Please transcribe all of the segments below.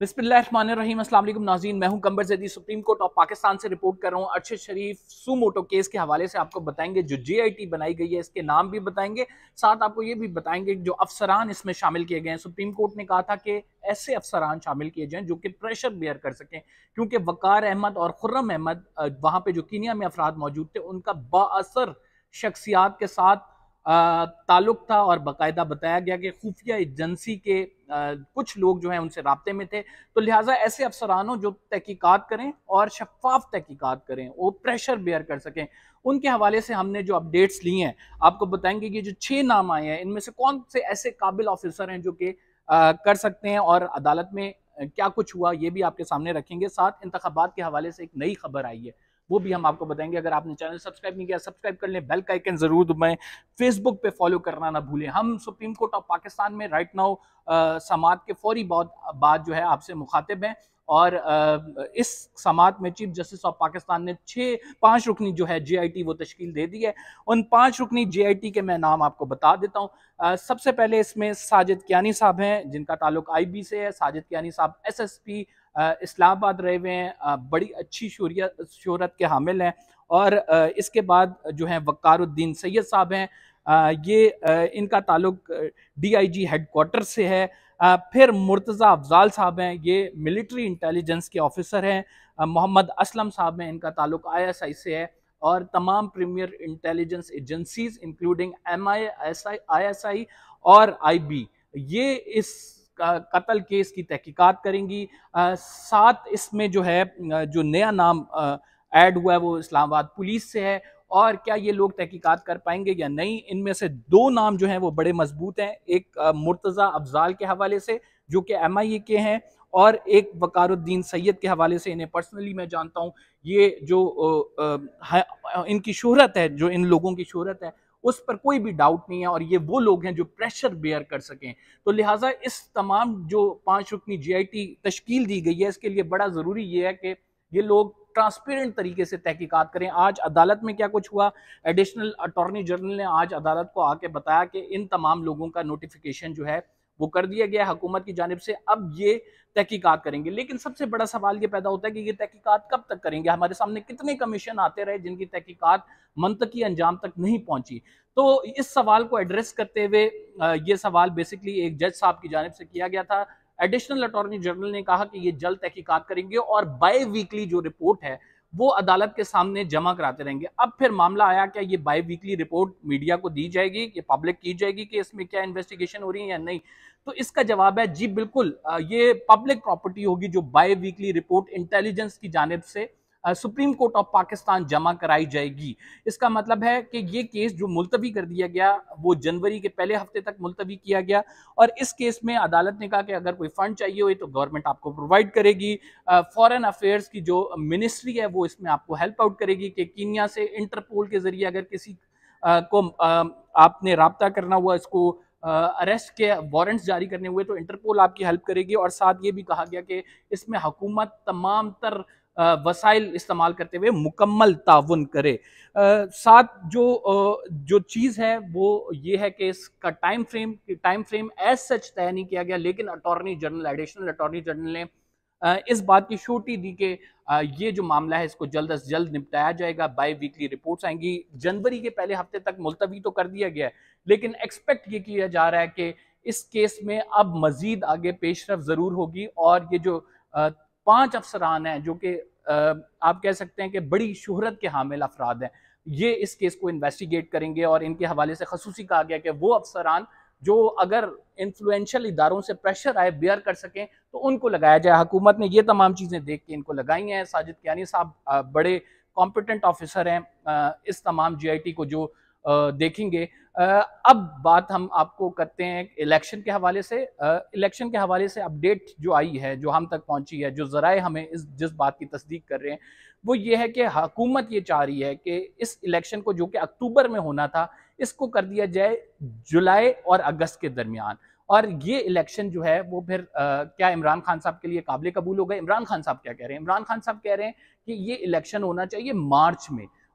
बिस्मिल्लाहिर्रहमानिर्रहीम। अस्सलाम वालेकुम नाज़रीन, मैं हूं कंबर Zaidi. Supreme court of Pakistan से रिपोर्ट कर रहा हूं। अरशद शरीफ सुमोटो केस के हवाले से आपको बताएंगे। जो जेआईटी बनाई गई है इसके नाम भी बताएंगे, साथ आपको ये भी बताएंगे जो अफसरान इसमें शामिल किए गए हैं। सुप्रीम कोर्ट ने कहा था कि ऐसे अफसरान शामिल किए जाएं जो कि प्रेशर बेयर कर सकें, क्योंकि वकार अहमद और खुर्रम अहमद वहां पे जो कीनिया में अफराद मौजूद थे उनका बाअसर शख्सियात के साथ ताल्लुक था, और बाकायदा बताया गया कि खुफिया एजेंसी के कुछ लोग जो हैं उनसे राब्ते में थे। तो लिहाजा ऐसे अफसरानों जो तहकीकात करें और शफाफ तहकीकात करें, वो प्रेशर बेयर कर सकें, उनके हवाले से हमने जो अपडेट्स ली हैं आपको बताएंगे कि जो 6 नाम आए हैं इनमें से कौन से ऐसे काबिल ऑफिसर हैं जो कि कर सकते हैं, और अदालत में क्या कुछ हुआ ये भी आपके सामने रखेंगे। साथ इंतखाबात के हवाले से एक नई खबर आई है वो भी हम आपको बताएंगे। अगर आपने चैनल सब्सक्राइब नहीं किया सब्सक्राइब कर लें, बेल का आइकन जरूर दबाएं, फेसबुक पे फॉलो करना ना भूलें। हम सुप्रीम कोर्ट ऑफ पाकिस्तान में राइट नाउ समात के फौरी बाद जो है आपसे मुखातिब हैं, और इस समात में चीफ जस्टिस ऑफ पाकिस्तान ने 5 रुकनी जो है जेआईटी वो तश्कील दे दी है। उन 5 रुकनी जेआईटी के मैं नाम आपको बता देता हूँ। सबसे पहले इसमें साजिद कियानी साहब हैं जिनका ताल्लुक आईबी से है। साजिद कियानी साहब एसएसपी इस्लामाबाद रहे हुए हैं, बड़ी अच्छी शोहरत के हामिल हैं। और इसके बाद जो है वकारुद्दीन सैयद साहब हैं, ये इनका ताल्लुक डीआईजी हेडक्वार्टर से है। फिर मुर्तज़ा अफजाल साहब हैं, ये मिलिट्री इंटेलिजेंस के ऑफिसर हैं। मोहम्मद असलम साहब हैं, इनका ताल्लुक आईएसआई से है। और तमाम premier intelligence agencies including MI, ISI और आईबी ये इस कत्ल केस की तहकीकात करेंगी। साथ इसमें जो है जो नया नाम ऐड हुआ है वो इस्लामाबाद पुलिस से है। और क्या ये लोग तहकीकात कर पाएंगे या नहीं, इनमें से 2 नाम जो हैं वो बड़े मजबूत हैं। एक मुर्तज़ा अफजाल के हवाले से जो कि एमआईए के हैं, और एक वकारुद्दीन सैयद के हवाले से, इन्हें पर्सनली मैं जानता हूँ। ये जो इनकी शोहरत है, जो इन लोगों की शोहरत है उस पर कोई भी डाउट नहीं है, और ये वो लोग हैं जो प्रेशर बेयर कर सकें। तो लिहाजा इस तमाम जो 5 रुकनी जीआईटी तश्कील दी गई है इसके लिए बड़ा ज़रूरी ये है कि ये लोग ट्रांसपेरेंट तरीके से तहकीकात करें। आज अदालत में क्या कुछ हुआ, एडिशनल अटॉर्नी जनरल ने आज अदालत को आके बताया कि इन तमाम लोगों का नोटिफिकेशन जो है वो कर दिया गया हुकूमत की जानिब से, अब ये तहकीकात करेंगे। लेकिन सबसे बड़ा सवाल ये पैदा होता है कि ये तहकीकात कब तक करेंगे। हमारे सामने कितने कमीशन आते रहे जिनकी तहकीकात मंतकी अंजाम तक नहीं पहुंची। तो इस सवाल को एड्रेस करते हुए ये सवाल बेसिकली एक जज साहब की जानिब से किया गया था। एडिशनल अटॉर्नी जनरल ने कहा कि ये जल्द तहकीकात करेंगे और बाय वीकली जो रिपोर्ट है वो अदालत के सामने जमा कराते रहेंगे। अब फिर मामला आया क्या ये बाय वीकली रिपोर्ट मीडिया को दी जाएगी, ये पब्लिक की जाएगी कि इसमें क्या इन्वेस्टिगेशन हो रही है या नहीं। तो इसका जवाब है जी बिल्कुल, ये पब्लिक प्रॉपर्टी होगी जो बाय वीकली रिपोर्ट इंटेलिजेंस की जानिब से सुप्रीम कोर्ट ऑफ पाकिस्तान जमा कराई जाएगी। इसका मतलब है कि ये केस जो मुलतवी कर दिया गया वो जनवरी के पहले हफ्ते तक मुलतवी किया गया, और इस केस में अदालत ने कहा कि अगर कोई फंड चाहिए हो तो गवर्नमेंट आपको प्रोवाइड करेगी। फॉरेन अफेयर्स की जो मिनिस्ट्री है वो इसमें आपको हेल्प आउट करेगी कि कीनिया से इंटरपोल के जरिए अगर किसी को आपने राब्ता करना हुआ, इसको अरेस्ट के वारंट्स जारी करने हुए, तो इंटरपोल आपकी हेल्प करेगी। और साथ ये भी कहा गया कि इसमें हुकूमत तमाम तर वसाइल इस्तेमाल करते हुए मुकम्मल ताउन करे। साथ जो चीज़ है वो ये है कि इसका टाइम फ्रेम एज सच तय नहीं किया गया, लेकिन attorney general, additional attorney general ने इस बात की शूटी दी कि ये जो मामला है इसको जल्द से जल्द निपटाया जाएगा। बाय वीकली रिपोर्ट्स आएंगी। जनवरी के पहले हफ्ते तक मुलतवी तो कर दिया गया है, लेकिन एक्सपेक्ट ये किया जा रहा है कि इस केस में अब मजीद आगे पेशरफ जरूर होगी। और ये जो 5 अफसरान हैं जो कि आप कह सकते हैं कि बड़ी शोहरत के हामिल अफराद हैं, ये इस केस को इन्वेस्टिगेट करेंगे। और इनके हवाले से खसूसी कहा गया कि वो अफसरान जो अगर इन्फ्लुएंशियल इदारों से प्रेशर आए बेयर कर सकें तो उनको लगाया जाए। हुकूमत ने ये तमाम चीज़ें देख के इनको लगाई हैं। साजिद कियानी साहब बड़े कॉम्पिटेंट ऑफिसर हैं इस तमाम जीआईटी को जो देखेंगे। अब बात हम आपको करते हैं इलेक्शन के हवाले से। इलेक्शन के हवाले से अपडेट जो आई है, जो हम तक पहुंची है, जो ज़राए हमें जिस बात की तस्दीक कर रहे हैं वो ये है कि हुकूमत ये चाह रही है कि इस इलेक्शन को जो कि अक्टूबर में होना था इसको कर दिया जाए जुलाई और अगस्त के दरमियान। और ये इलेक्शन जो है वो फिर क्या इमरान खान साहब के लिए काबिल कबूल होगा। इमरान खान साहब क्या कह रहे हैं? इमरान खान साहब कह रहे हैं कि ये इलेक्शन होना चाहिए मार्च में।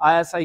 ISI